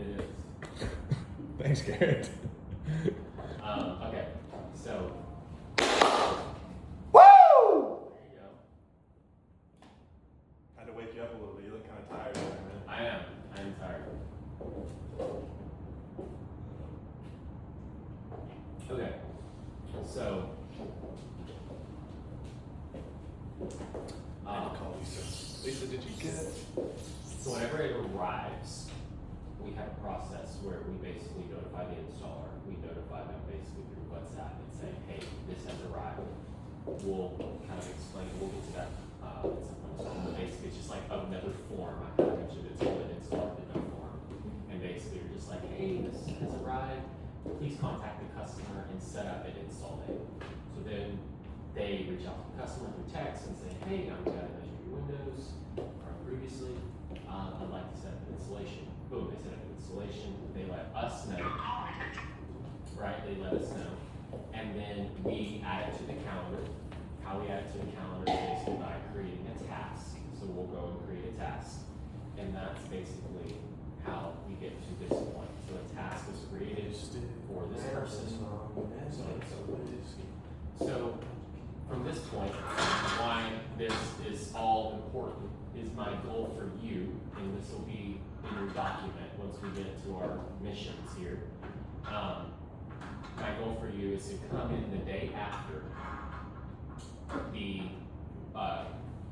It is. Thanks, Garrett. Okay, so Woo! there you go. Had to wake you up a little bit. You look kind of tired there, man. I am tired. Okay, so I had to call Lisa. Lisa, did you get it? so whenever it arrives, we have a process where we basically notify the installer. We notify them basically through WhatsApp and say, hey, this has arrived. We'll kind of explain, we'll get to that at some point. But basically, it's just like another form. I kind of mentioned it's called an installer demo form. And basically, you're just like, hey, this has arrived. Please contact the customer and set up an install date. So then they reach out to the customer through text and say, hey, I'm going to measure your windows previously. I'd like to set up an installation. Boom, they set up an installation. They let us know. Right, they let us know. And then we add it to the calendar. How we add it to the calendar is basically by creating a task. So we'll go and create a task. And that's basically how we get to this point. So a task is created for this person. So from this point, why this is all important is my goal for you, and this will be in your document once we get to our missions here. My goal for you is to come in the day after the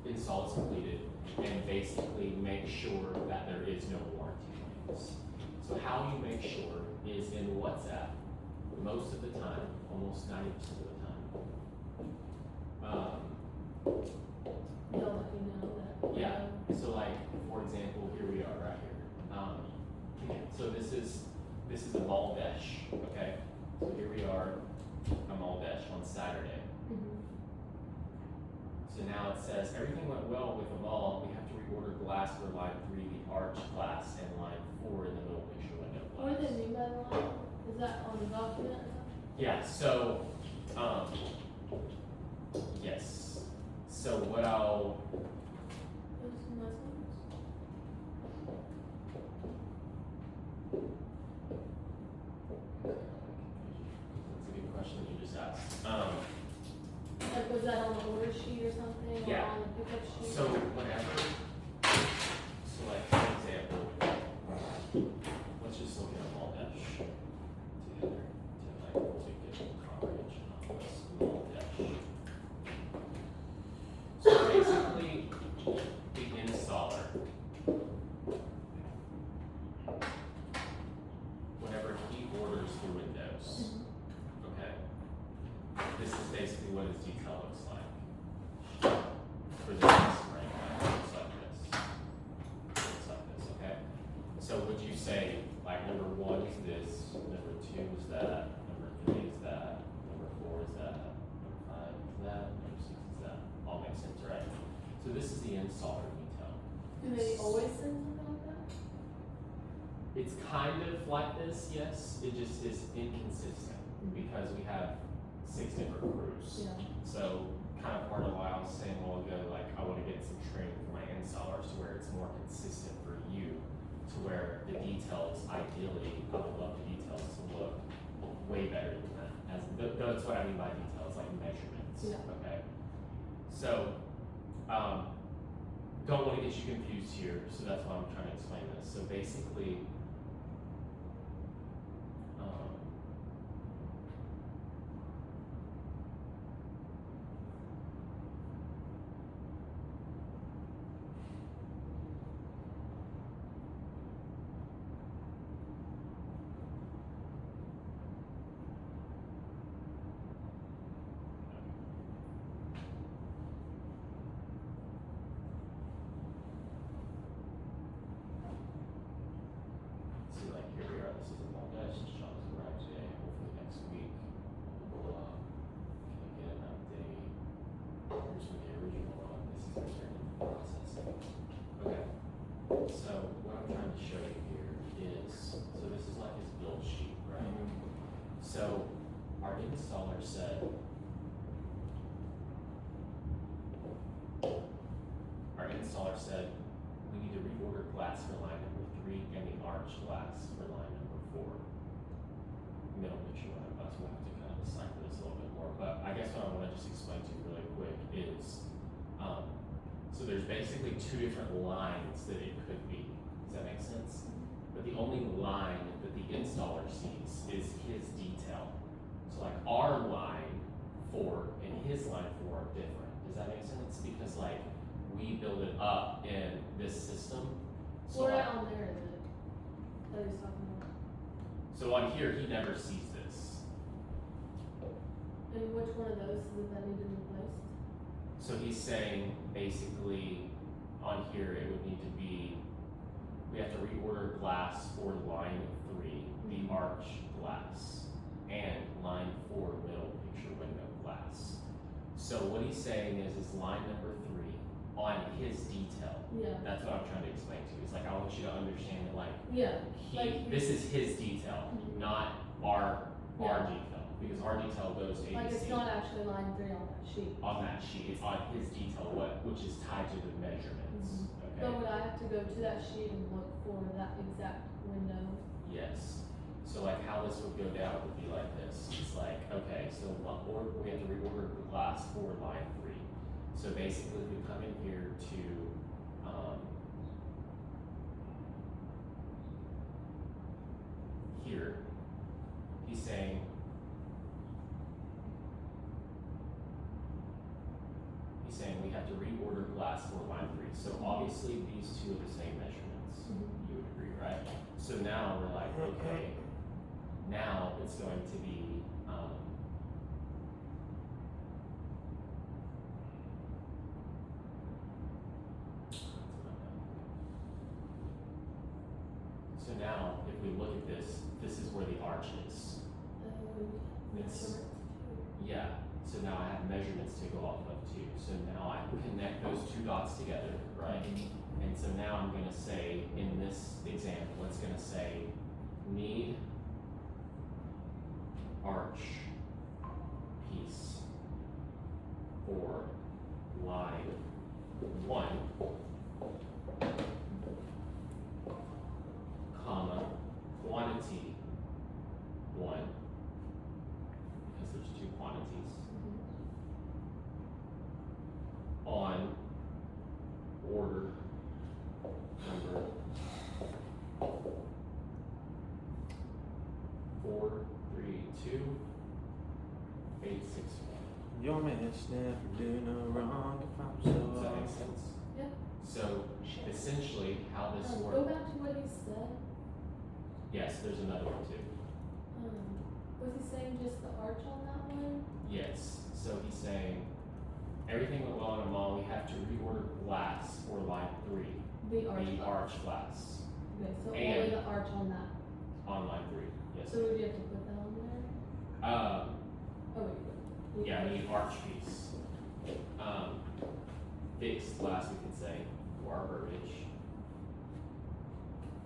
install is completed and basically make sure that there is no warranty claims. So how you make sure is in WhatsApp, most of the time, almost 90% of the time. They'll let you know that. Yeah, so like, for example, here we are right here. So this is a Maldesh, okay? So here we are, a Maldesh on Saturday. Mhm. So now it says, everything went well with the mall, we have to reorder glass for line 3, the arch glass, and line 4 in the middle picture window glass. What do they mean by that? Is that on the document or something? Yeah, so, yes. So what I'll, Those Muslims? that's a good question that you just asked. Like, was that on the order sheet or something? Yeah. Or on the pickup sheet? So whenever, so like for example, let's just look at a Maldesh together to like fully get coverage on this Maldesh. So basically, the installer, whenever he orders the windows, okay, this is basically what his detail looks like. For the customer, it looks like this. Looks like this, okay? So would you say, like, number 1 is this, number 2 is that, number 3 is that, number 4 is that, number 5 is that, number 6 is that? All makes sense, right? So this is the installer detail. Do they always send something like that? It's kind of like this, yes. It just is inconsistent because we have 6 different crews. Yeah. So kind of part of why I was saying a while ago, like I want to get some training for my installers to where it's more consistent for you, to where the details, ideally, I would love the details to look way better than that. As that's what I mean by details, like measurements. Yeah. Okay. So, don't want to get you confused here, so that's why I'm trying to explain this. So basically, see, like here we are. This is a Maldesh. This shop is arrived today. Hopefully next week we'll can I get an update. Here's what the original one. This is returning processing. Okay. So what I'm trying to show you here is, so this is like his build sheet, right? So our installer said, we need to reorder glass for line number 3 and the arch glass for more, but I guess what I wanna just explain to you really quick is, so there's basically two different lines that it could be. Does that make sense? But the only line that the installer sees is his detail. So like our line 4 and his line 4 are different. Does that make sense? Because like we build it up in this system. So Where like, on there is it? That he's talking about. so on here, he never sees this. And which one of those is it that needed replaced? So he's saying basically on here it would need to be, we have to reorder glass for line 3, the arch glass, and line 4 middle picture window glass. So what he's saying is line number 3 on his detail. Yeah, That's what I'm trying to explain to you. It's like I want you to understand that like yeah, this is his detail, Mhm. not our Yeah. detail, because our detail goes to like it's ABC. not actually line 3 on that sheet. On that sheet, it's on his detail, which is tied to the measurements. So Okay. would I have to go to that sheet and look for that exact window? Yes. So like how this would go down would be like this. It's like, okay, so we have to reorder the glass for line 3. So basically we come in here to, here, he's saying, we have to reorder glass for line 3. So obviously these two are the same measurements. Mhm. You would agree, right? So now we're like, okay, now it's going to be, so now if we look at this, this is where the arch is. It's- Yeah, so now I have measurements to go off of too. So now I connect those two dots together, right? And so now I'm gonna say, in this example, it's gonna say, need arch piece for line 1, comma, quantity 1, because there's 2 quantities, on order number 432-861. Your man's never do no wrong if I'm so Does that make off. sense? Yeah. So essentially, how this Go works. back to what he said. Yes, there's another one too. Was he saying just the arch on that one? Yes. So he's saying everything went well in a mall. We have to reorder glass for line 3, The arch. the arch glass Okay, so And- only the arch on that. on line 3. Yes. So would you have to put that on there? Um, Oh, wait. yeah, the arch piece. Fixed glass, we can say, for our verbiage.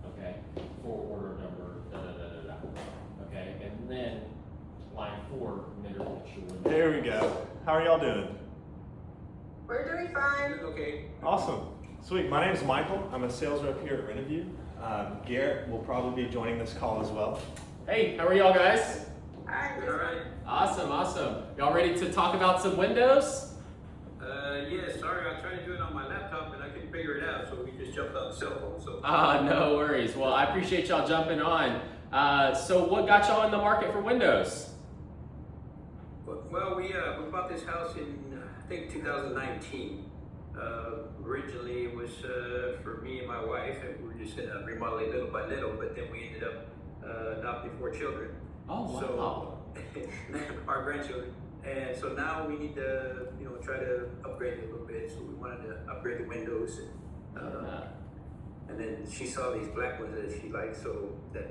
Okay, for order number, da da da da da. Okay, and then line 4, middle picture window. There we go. How are y'all doing? We're doing fine. Okay. Awesome. Sweet. My name is Michael. I'm a sales rep here at Renoview. Garrett will probably be joining this call as well. Hey, how are y'all guys? Hi. All right. Awesome. Y'all ready to talk about some windows? Yeah, sorry, I tried to do it on my laptop and I couldn't figure it out, so we just jumped on the cell phone, so. No worries. Well, I appreciate y'all jumping on. So what got y'all in the market for windows? Well, we bought this house in, I think, 2019. Originally it was for me and my wife, and we were just remodeling little by little, but then we ended up adopting 4 children. Oh, wow. So, our grandchildren. And so now we need to, try to upgrade it a little bit. So we wanted to upgrade the windows. And then she saw these black ones that she liked, so that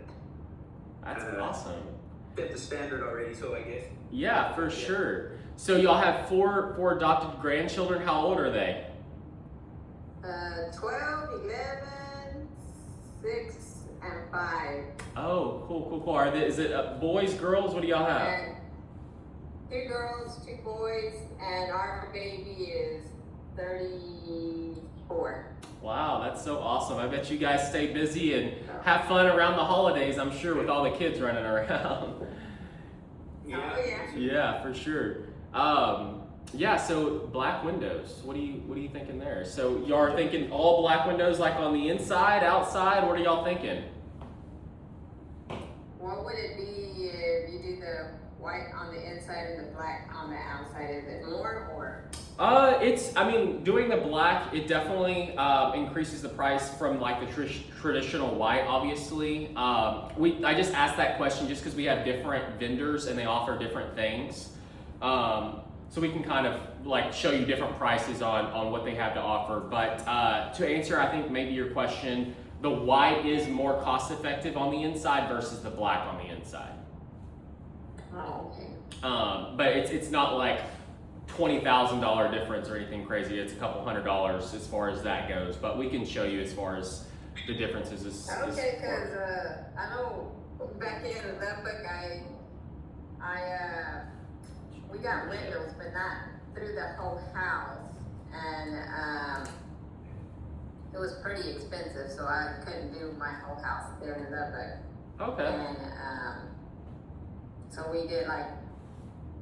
That's Uh, awesome. fit the standard already, so I guess. Yeah, for sure. So y'all have four adopted grandchildren. How old are they? 12, 11, 6, and 5. Oh, cool. Is it boys, girls? What do y'all have? And 2 girls, 2 boys, and our baby is 34. Wow, that's so awesome. I bet you guys stay busy and have fun around the holidays, I'm sure, with all the kids running around. Yeah. Oh, yeah. Yeah, for sure. Yeah, so black windows. What are you thinking there? So y'all are thinking all black windows, like on the inside, outside. What are y'all thinking? What would it be if you do the white on the inside and the black on the outside? Is it more or? Doing the black, it definitely increases the price from like the traditional white, obviously. I just asked that question just because we have different vendors and they offer different things. So we can kind of like show you different prices on what they have to offer. But to answer, I think maybe your question, the white is more cost effective on the inside versus the black on the inside. Oh, okay. But it's not like $20,000 difference or anything crazy. It's a couple $100 as far as that goes. But we can show you as far as the differences. Okay, because I know back in Lubbock, we got windows, but not through the whole house, and it was pretty expensive, so I couldn't do my whole house there in Lubbock. Okay. And so we did like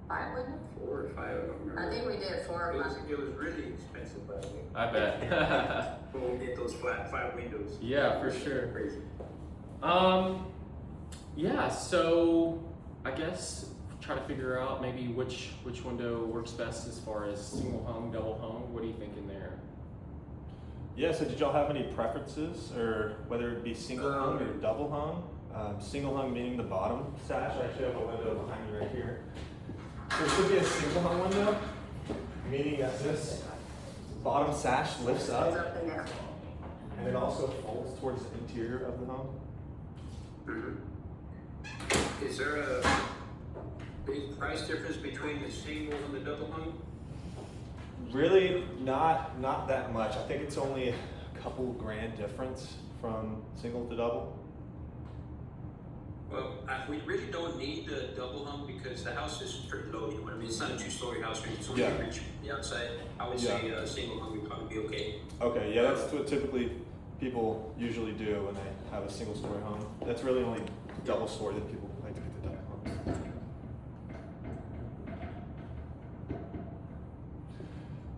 5 windows. 4 or 5, I don't remember. I think we did 4 It of was, them. it was really expensive, by the way. I bet. When we did those flat 5 windows. Yeah, for sure. Crazy. Yeah, so I guess try to figure out maybe which window works best as far as single hung, double hung. What are you thinking there? Yeah, so did y'all have any preferences, or whether it be single hung or double hung? Single hung meaning the bottom sash. I actually have a window behind me right here. So it should be a single hung window, meaning that this bottom sash lifts It's up up and down. and it also folds towards the interior of the home. Mm-hmm. Is there a big price difference between the single and the double hung? Really, not that much. I think it's only a couple grand difference from single to double. Well, we really don't need the double hung because the house is pretty low, you know what I mean? It's not a 2-story house, right? It's only Yeah. reach the outside. I would say single hung would probably be okay. Okay, yeah, that's what typically people usually do when they have a single story home. That's really only double story that people like to get the double homes.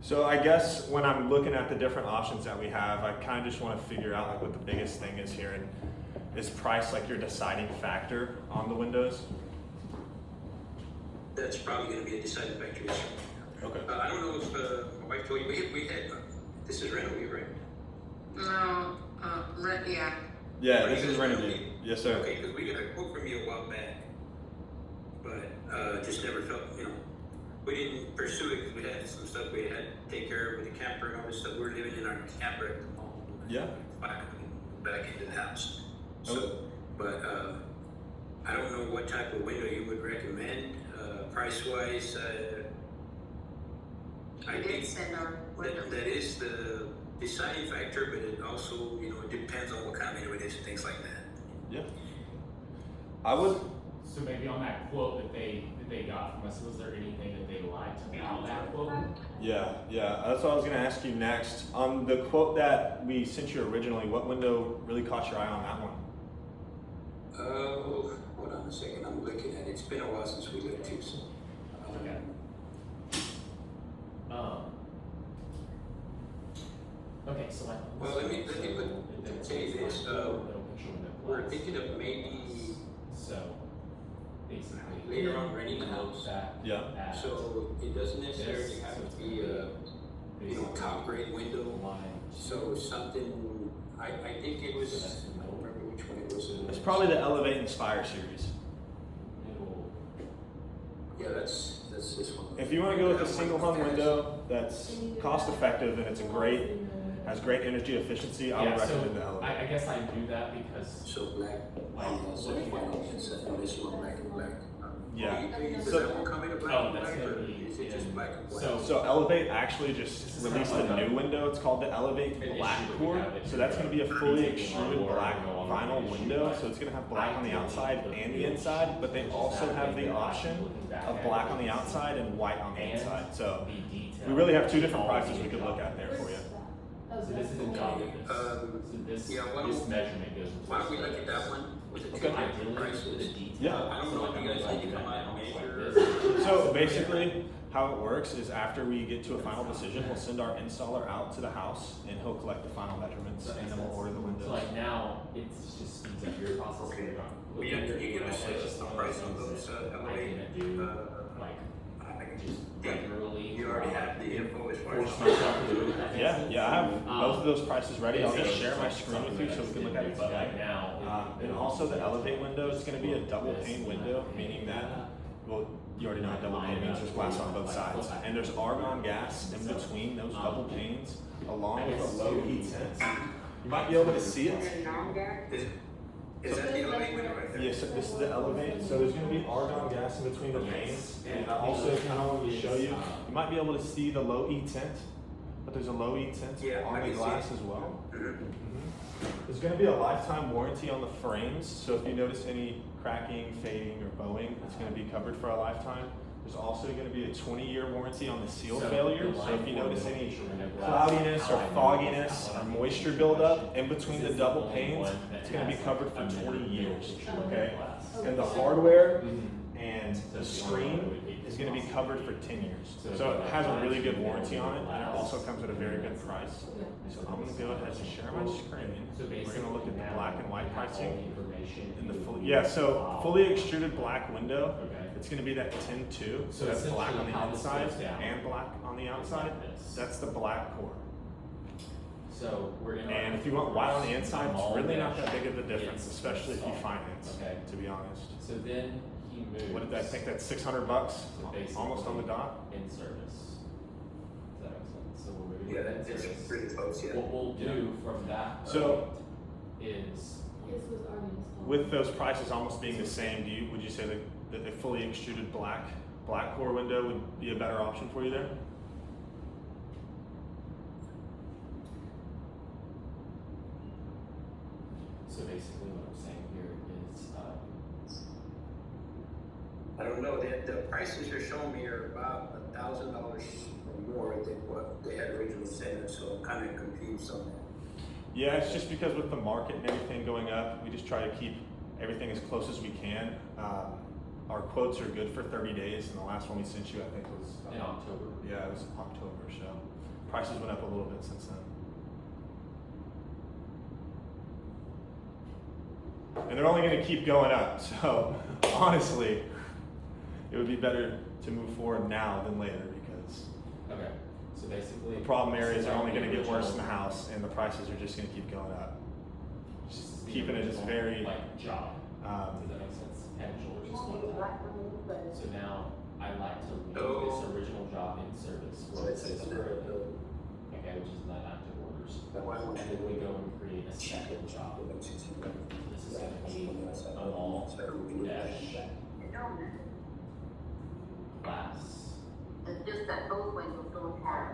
So I guess when I'm looking at the different options that we have, I kind of just want to figure out like what the biggest thing is here, and is price like your deciding factor on the windows? That's probably going to be a deciding factor. Yes. Okay. I don't know if my wife told you, we had this is Renovate, right? No, yeah. Yeah, this is Renovate. Yes, sir. Okay, because we got a quote from you a while back, but just never felt, we didn't pursue it because we had some stuff we had to take care of with the camper and all this stuff. We were living in our camper at the moment. Yeah. Back into the house. So, but I don't know what type of window you would recommend, price wise. I We did think send our windows. that is the deciding factor, but it also, it depends on what kind of window it is and things like that. Yeah. I would. So maybe on that quote that they got from us, was there anything that they liked about that quote? Yeah, that's what I was gonna ask you next. On the quote that we sent you originally, what window really caught your eye on that one? Hold on a second. I'm looking at it. It's been a while since we looked too. So, Okay. Okay, so like. Well, let me say this. We're thinking of maybe So basically. later on renting the house. Yeah. So it doesn't necessarily have to be a top grade window. So something. I think it was. I don't remember which one it was. It's probably the Elevate Inspire series. Yeah, that's this one. If you want to go with a single hung window that's cost effective and has great energy efficiency, I would recommend the Elevate. I guess I do that because. So black. So white on the inside. Unless you want black and black. Yeah. Does So- that one come in a black Oh, and that's black, gonna or be is it just in- black and white? So Elevate actually just released a new window. It's called the Elevate Black Core. So that's going to be a fully extruded black vinyl window. So it's going to have black on the outside and the inside, but they also have the option of black on the outside and white on the inside. So we really have two different prices we could look at there for you. So this is in job with this. So this this measurement goes into. Why don't we look at that one with the two Okay. different prices? Yeah. I don't know if you guys need to come out and measure So basically, how it works is after we get to a final decision, we'll send our installer out to the house and he'll collect the final measurements and then we'll order the windows. So like now, it's just speeds up your process. Okay. You're not Well, yeah, looking can you give at us it, it's just a one of price those on things those, that I elevate, didn't do, like, just yeah, regularly. you already have the info as far as. Force myself to do it, if that makes Yeah, sense. yeah, I have both of those prices ready. I'll So just share my it's screen with you so we can look at it But like together. now. And also the elevate window is gonna be a double pane window, meaning that, well, you already know what double pane means, there's glass on both sides. And there's argon gas in between those double panes, along with a low heat tint. You might be able to see it. Is that the elevate window right there? Yes, so this is the elevate, so there's gonna be argon gas in between the panes. And I also kind of wanted to show you, you might be able to see the low E tint, but there's a low E tint Yeah, I on the can see glass it. as well. Mhm. There's going to be a lifetime warranty on the frames, so if you notice any cracking, fading, or bowing, it's going to be covered for a lifetime. There's also going to be a 20-year warranty on the seal failure, so if you notice any cloudiness or fogginess or moisture buildup in between the double panes, it's going to be covered for 20 years, okay? And the hardware and the screen is going to be covered for 10 years. So it has a really good warranty on it, and it also comes at a very good price. So I'm going to go ahead and share my screen. We're going to look at the black and white pricing. In the full, yeah, so fully extruded black window, it's going to be that 10-2, so that's black on the inside and black on the outside. That's the black core. So we're in. And if you want white on the inside, it's really not that big of a difference, especially if you finance, Okay. to be honest. So then he moves. What did I think? That's $600, So basically almost on the dot. In service. Does that make sense? So we're moving. Yeah, to in that's service. pretty close, yeah. What we'll do from that So- point is. This was already installed. With those prices almost being the same, would you say that the fully extruded black core window would be a better option for you there? So basically what I'm saying here is, I don't know, the prices you're showing me are about $1,000 or more than what they had originally said, so I'm kind of confused on that. Yeah, it's just because with the market and everything going up, we just try to keep everything as close as we can. Our quotes are good for 30 days, and the last one we sent you, I think, was in October. yeah, it was October. So prices went up a little bit since then. And they're only going to keep going up. So honestly, it would be better to move forward now than later because Okay, so basically. the problem areas this are is only going to get worse in the original- house, and the prices are just going to keep going up. this is the keeping it as original, very, Like job, does that make sense? Head and shoulders is one time. So now, I'd like to leave this original job in service where it says currently, okay, which is not active orders. And then we go and create a second job. This is gonna be a mall dash class It's just that those windows don't have,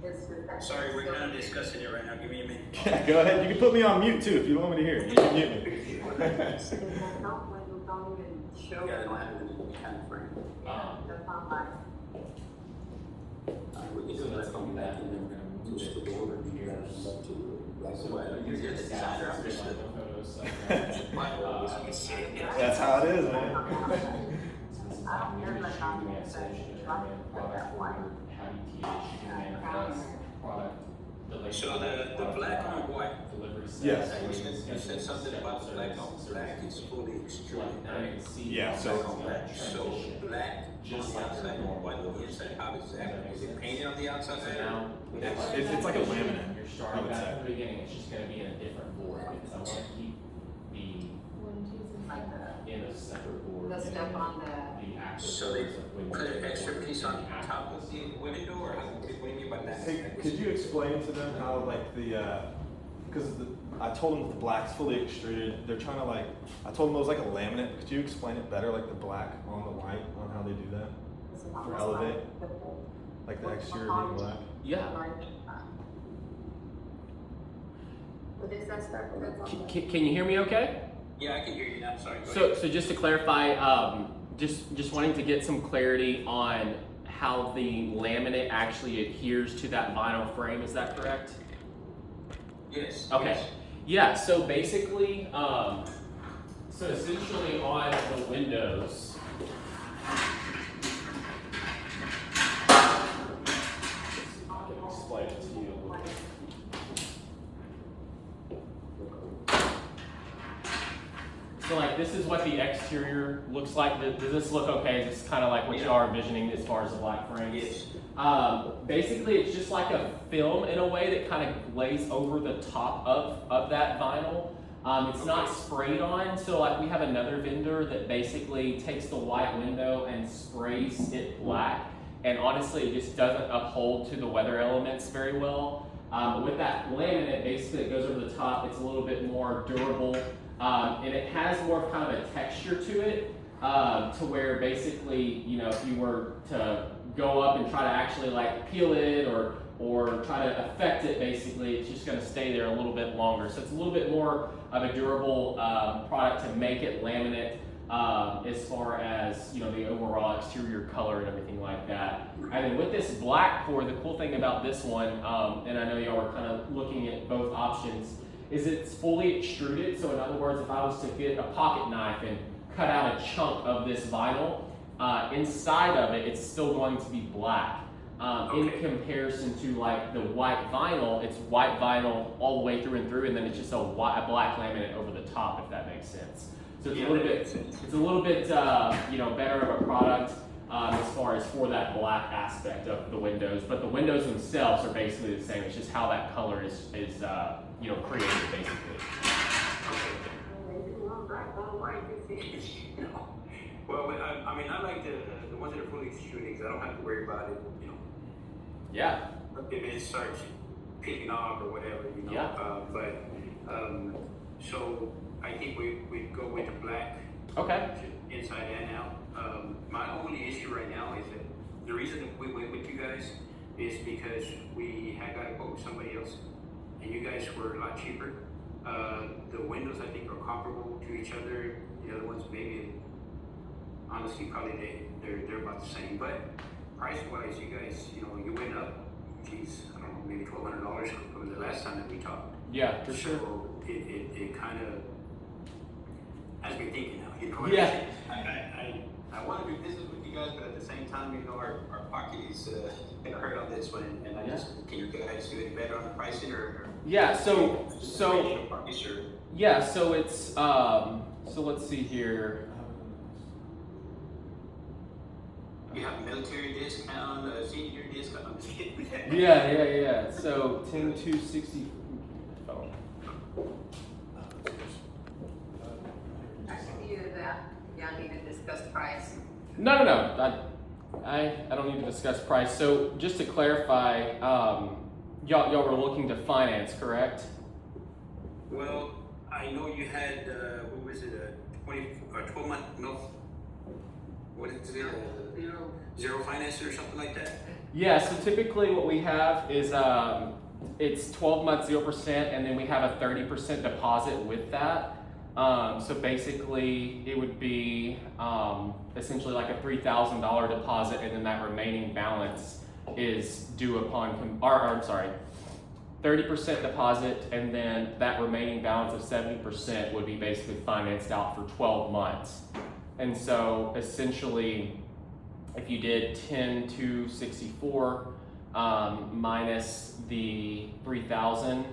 it's just that. Sorry, we're kind of discussing it right now, give me a minute. Yeah, go ahead. You can put me on mute too if you don't want me to hear it. You can mute me. Those windows don't even show. Yeah, they don't have any kind of frame. That's not like. So that's something that, and then we're gonna move it over here. So you're just designer, I'm just photos, like, That's how it is, man. So this is how we issue, we have solution, determine product order, how do you manifest product delivery. So the black on white. Delivery. Yes. set, You said something about the black on black, it's fully Like, extruded, now you right? can see. Yeah, how so- it's gonna So transition. black Just on the like outside, normal. white on the inside, how does that, is it painted on the outside? So now. we have our It's like a laminate, You're I starting would back say. from the beginning, it's just gonna be in a different board, because I wanna keep the, Warranties and Like stuff. the, in a separate board. the stuff on the. The active. So they boards of when put you're an extra board piece and on the active top of boards. the window, or what do you mean by that? Hey, could you explain to them how like because I told them that the black's fully extruded. They're trying to like, I told them it was like a laminate. Could you explain it better, like the black on the white, on how they do that? For elevate? Like the exterior being black? Yeah. What is that stuff that's on the? Can you hear me okay? Yeah, I can hear you now, sorry, go ahead. So just to clarify, just wanting to get some clarity on how the laminate actually adheres to that vinyl frame, is that correct? Yes. Okay. yes. Yeah, so basically, so essentially on the windows, So like this is what the exterior looks like. Does this look okay? Is this kind of like what you are envisioning as far as the black frames? Yes. Basically, it's just like a film in a way that kind of glaze over the top of that vinyl. It's not sprayed on, so like we have another vendor that basically takes the white window and sprays it black. And honestly, it just doesn't uphold to the weather elements very well. With that laminate, basically it goes over the top. It's a little bit more durable, and it has more of kind of a texture to it, to where basically, you know, if you were to go up and try to actually like peel it or try to affect it, basically, it's just going to stay there a little bit longer. So it's a little bit more of a durable product to make it laminate. As far as, you know, the overall exterior color and everything like that. And then with this black core, the cool thing about this one, and I know y'all are kind of looking at both options, is it's fully extruded. So in other words, if I was to get a pocket knife and cut out a chunk of this vinyl, inside of it, it's still going to be black. In comparison to like the white vinyl, it's white vinyl all the way through and through, and then it's just a black laminate over the top, if that makes sense. So it's a little bit, you know, better of a product as far as for that black aspect of the windows. But the windows themselves are basically the same. It's just how that color is you know, created basically. Well, I mean, I like the ones that are fully extruded because I don't have to worry about it, you know. Yeah. If it starts picking off or whatever, you know. Yeah. So I think we go with the black. Okay. Inside and out. My only issue right now is that the reason that we went with you guys is because we had got a quote with somebody else, and you guys were a lot cheaper. The windows I think are comparable to each other. The other ones maybe, honestly, probably they're about the same. But price-wise, you guys, you know, you went up. Geez, I don't know, maybe $1,200 from the last time that we talked. Yeah, for sure. So it kind of has me thinking now. You know, Yeah. I want to do business with you guys, but at the same time, you know, our pocket is gonna hurt on this one, and I just, can you guys do it better on the pricing or? Yeah. So Sure. yeah. So it's so let's see here. You have military discount, senior discount. I'm just kidding. Yeah. So 10-260. Oh. I see you that y'all need to discuss price. No. I don't need to discuss price. So just to clarify, y'all were looking to finance, correct? Well, I know you had, what was it, a 12-month, no, what is it? Zero finance or something like that? Yeah, so typically what we have is it's 12 months 0%, and then we have a 30% deposit with that. So basically it would be essentially like a $3,000 deposit, and then that remaining balance is due upon, 30% deposit, and then that remaining balance of 70% would be basically financed out for 12 months. And so essentially, if you did 10-264 minus the 3,000,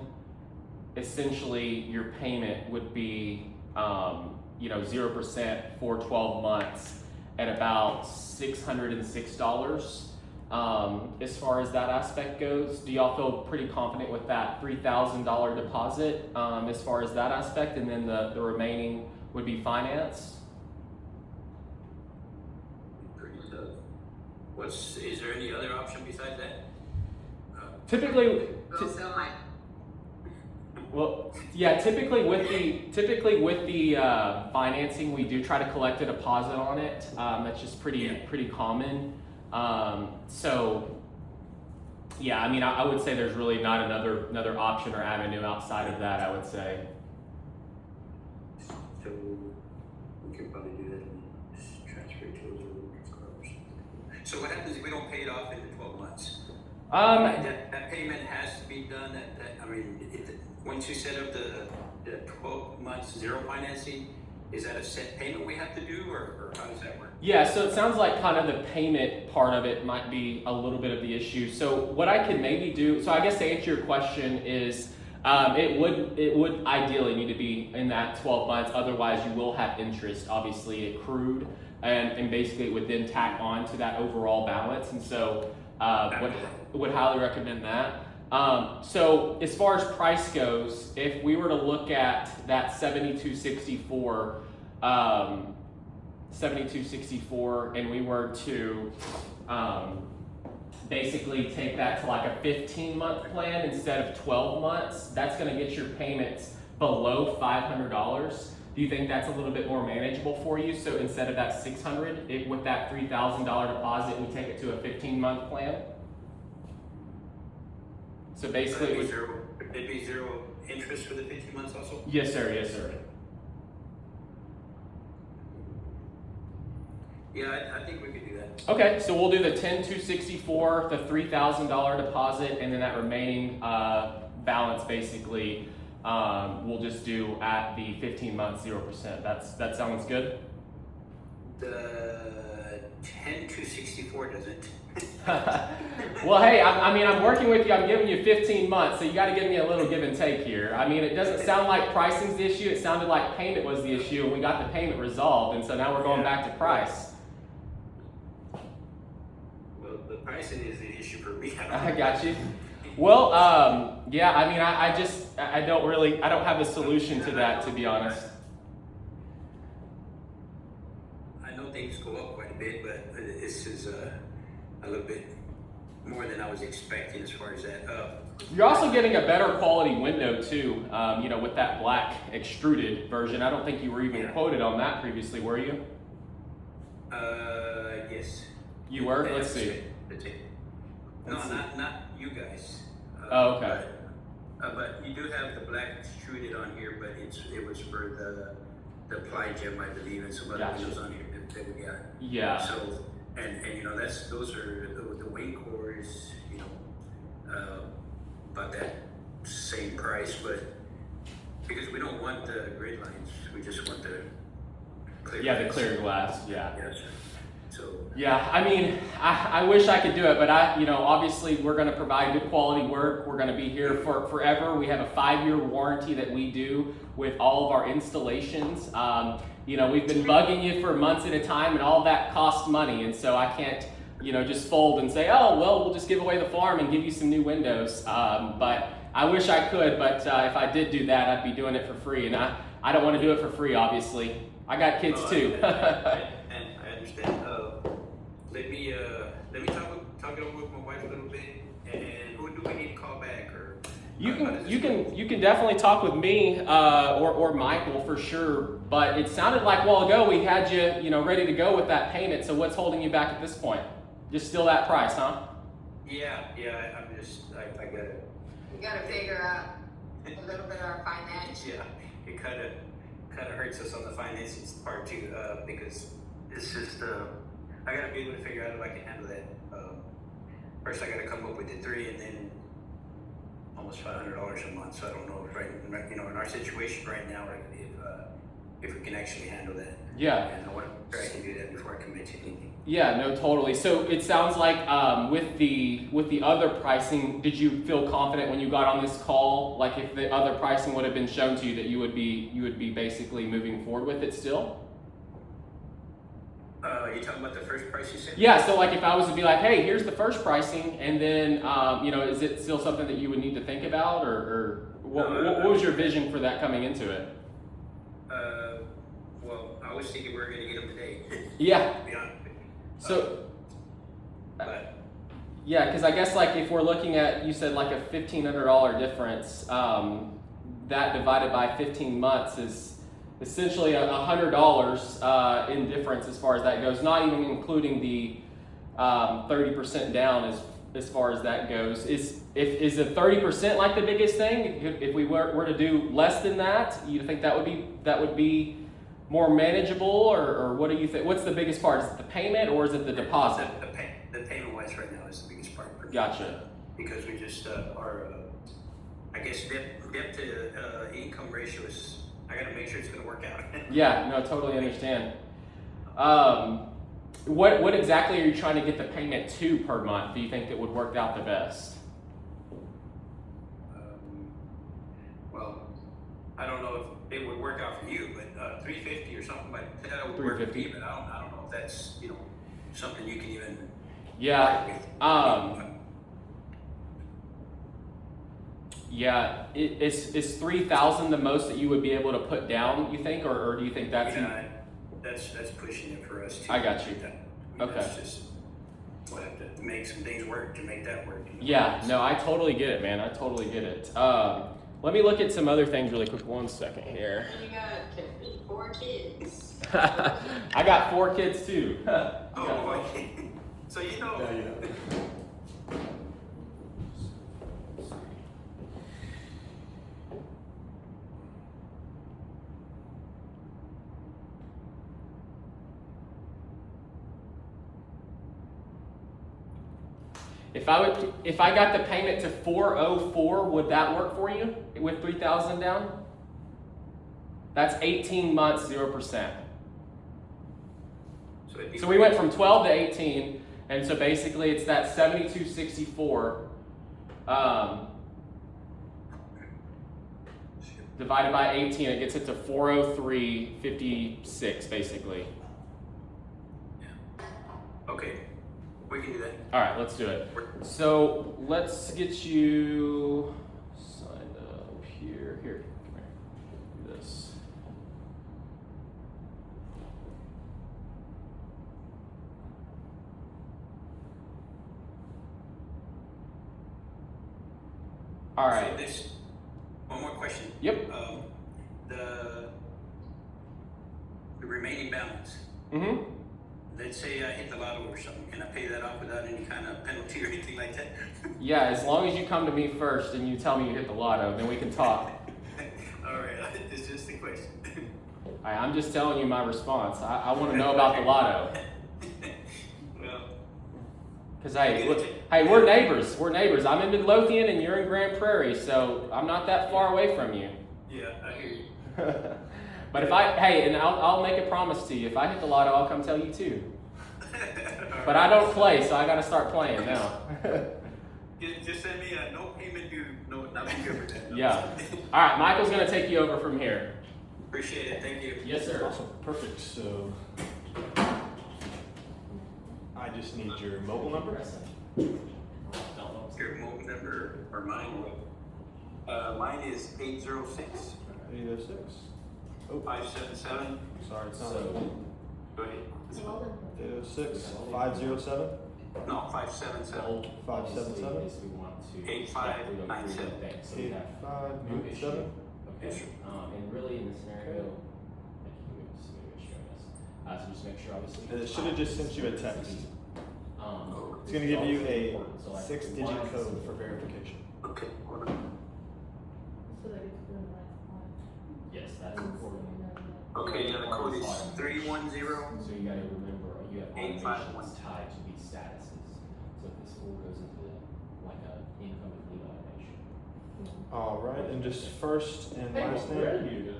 essentially your payment would be 0% for 12 months at about $606. As far as that aspect goes, do y'all feel pretty confident with that $3,000 deposit as far as that aspect, and then the remaining would be financed? Pretty tough. Is there any other option besides that? Typically, Go sell my. well, yeah. Typically with the financing, we do try to collect a deposit on it. That's just pretty common. So, yeah. I mean, I would say there's really not another option or avenue outside of that, I would say. So we could probably do that and just transfer it to a. So what happens if we don't pay it off in the 12 months? That payment has to be done. Once you set up the 12 months zero financing, is that a set payment we have to do, or how does that work? Yeah, so it sounds like kind of the payment part of it might be a little bit of the issue. So what I can maybe do, so I guess to answer your question is, It would ideally need to be in that 12 months. Otherwise, you will have interest, obviously accrued, and basically it would then tack on to that overall balance. And so, would highly recommend that. So as far as price goes, if we were to look at that 7264, 7264, and we were to basically take that to like a 15-month plan instead of 12 months, that's going to get your payments below $500. Do you think that's a little bit more manageable for you? So instead of that $600, with that $3,000 deposit, we take it to a 15-month plan? So basically, It'd be zero interest for the 15 months also? yes, sir. Yes, sir. Yeah, I think we could do that. Okay, so we'll do the 10,264, the $3,000 deposit, and then that remaining balance basically we'll just do at the 15 months 0%. That sounds good. The 10,264 doesn't. Well, hey, I'm working with you. I'm giving you 15 months, so you got to give me a little give and take here. I mean, it doesn't sound like pricing's the issue. It sounded like payment was the issue, and we got the payment resolved, and so now we're going back to price. Well, the pricing is the issue for me. I got you. Well, yeah, I mean, I don't have a solution to that, to be honest. I know things go up quite a bit, but this is a little bit more than I was expecting as far as that. You're also getting a better quality window too, with that black extruded version. I don't think you were even quoted on that previously, were you? Yes. You were? Let's see. No, not you guys. Oh, okay. But you do have the black extruded on here, but it was for the ply gem, I believe, and some other Gotcha. windows on here that we got. Yeah. So, and those are the wing cores, about that same price, but because we don't want the grid lines, we just want the clear. Yeah, the glass. clear glass. Yeah. Yes. So. Yeah, I mean, I wish I could do it, but obviously we're going to provide good quality work. We're going to be here for forever. We have a 5-year warranty that we do with all of our installations. We've been bugging you for months at a time, and all that costs money, and so I can't, just fold and say, oh, well, we'll just give away the farm and give you some new windows. But I wish I could, but if I did do that, I'd be doing it for free, and I don't want to do it for free, obviously. I got kids too. And I understand. Let me talk it over with my wife a little bit. And who do we need to call back, or You can definitely talk with me or Michael for sure. But it sounded like a while ago we had you ready to go with that payment. So what's holding you back at this point? Just still that price, huh? Yeah. I'm just I gotta. We gotta figure out a little bit of our financial. Yeah, it kind of hurts us on the finances part too, because it's just I gotta be able to figure out if I can handle that. First, I gotta come up with the 3, and then almost $500 a month. So I don't know if in our situation right now, if we can actually handle that. Yeah. And I want to try to do that before I commit to anything. Yeah, no, totally. So it sounds like with the other pricing, did you feel confident when you got on this call? Like if the other pricing would have been shown to you, that you would be basically moving forward with it still? You talking about the first price you said? Yeah. So like if I was to be like, hey, here's the first pricing, and then is it still something that you would need to think about, or what was your vision for that coming into it? Well, I was thinking we were gonna get them today. Yeah. To be honest with you. So. But Yeah, because I guess like if we're looking at, you said like a $1,500 difference, that divided by 15 months is essentially $100 in difference as far as that goes. Not even including the 30% down as far as that goes. Is the 30% like the biggest thing? If we were to do less than that, you think that would be more manageable, or what do you think? What's the biggest part? Is it the payment or is it the deposit? the payment wise right now is the biggest part for me. Gotcha. Because we just are, I guess debt to income ratio is. I gotta make sure it's gonna work out. Yeah, no, totally understand. What exactly are you trying to get the payment to per month? Do you think that would work out the best? I don't know if it would work out for you, but 350 or something like that would work for me. 350? But I don't know if that's something you can even Yeah. work with. Yeah. Is 3,000 the most that you would be able to put down? You think, or do you think that's? Yeah, that's pushing it for us too. I got you. Okay. That's just we'll have to make some things work to make that work. Yeah, no, I totally get it, man. I totally get it. Let me look at some other things really quick. 1 second here. You got 4 kids. I got 4 kids too. Oh, okay. So If I got the payment to 404, would that work for you with 3,000 down? That's 18 months, 0%. So we went from 12 to 18, and so basically it's that 7264 divided by 18. It gets it to 403.56 basically. okay, we can do that. All right, let's do it. So let's get you signed up here. Here, come here. Do this. All right. So this, one more question. Yep. The remaining balance. Mm-hmm. Let's say I hit the lotto or something. Can I pay that off without any kind of penalty or anything like that? Yeah, as long as you come to me first and you tell me you hit the lotto, then we can talk. All right, it's just a question. I'm just telling you my response. I want to know about the lotto. Well, Because hey, look, hey, we're neighbors. We're neighbors. I'm in Midlothian and you're in Grand Prairie, so I'm not that far away from you. yeah, I hear you. But if I'll make a promise to you. If I hit the lotto, I'll come tell you too. But I don't play, so I got to start playing now. Just send me a no payment due, not be good for that. Yeah. All right, Michael's gonna take you over from here. Appreciate it, thank you. Yes, sir. Awesome, perfect. So I just need your mobile number. Your mobile number or mine? Mine is 806 806. Oh, 577. sorry, it's not. So, Go ahead. Well, 806 507. No, 577. goal 577? obviously is we want to 8597. go through the thing, so we have no issue. 8597. Okay, and really in this scenario, I can move this, show this. So just make sure obviously. It should have just sent you a text. It's It's going to give you a 6-digit code for verification. Okay, hold on. so that it's doing like one. Yes, that's important. Okay, yeah, the code is 310. So you gotta remember, you have 851. automations tied to these statuses. So if this school goes into like a income and leave automation. All right, and just first and last name.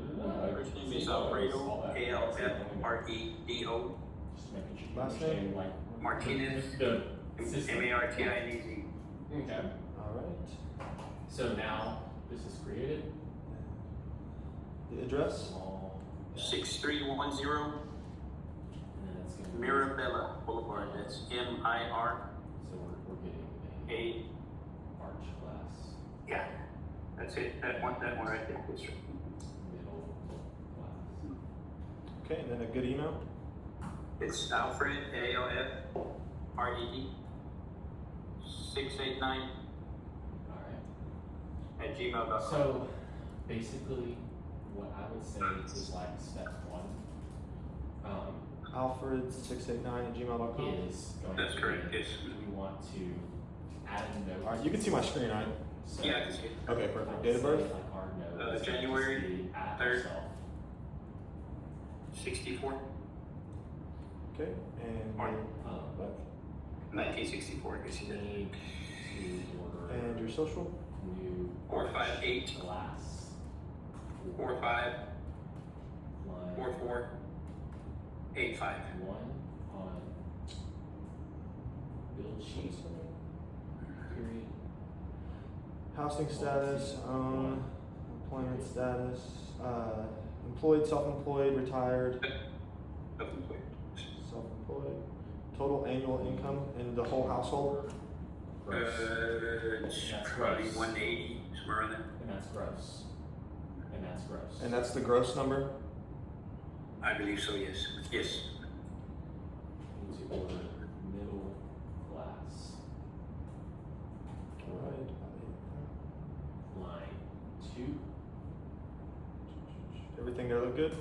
First name is Alfredo, ALFREDO. Just making sure you Last name? understand like. Martinez, The system. MARTINEZ. Okay. All right. So now this is created. The address. Small. 6310 And then it's gonna. Mirabella Boulevard. That's MIR. So we're getting a arch class, Yeah, that's it. That one right there. That's right. middle class. Okay, and then a good email. It's Alfred, ALFRED 689 Alright. at gmail.com. So basically, what I would say is like step one, Alfred689@gmail.com. is going That's to correct, be, yes. we want to add a note. All right, you can see my screen, right? So Yeah, I can see it. Okay, I perfect. would Date of say, birth. like our note is gonna January just be at 3rd. ourself. 64, Okay, and Mark. what? 1964, I guess you did. Need to order And your social. new 458. glass. 45 Line 44 85. one on build sheet. Period. Housing status, employment status, employed, self-employed, retired, self-employed, total annual income in the whole household. Gross. It's That's probably gross. 180, somewhere around there. And that's gross. And that's gross. And that's the gross number. I believe so, yes. Yes. Into order middle class. Alright. Line 2. Everything there look good?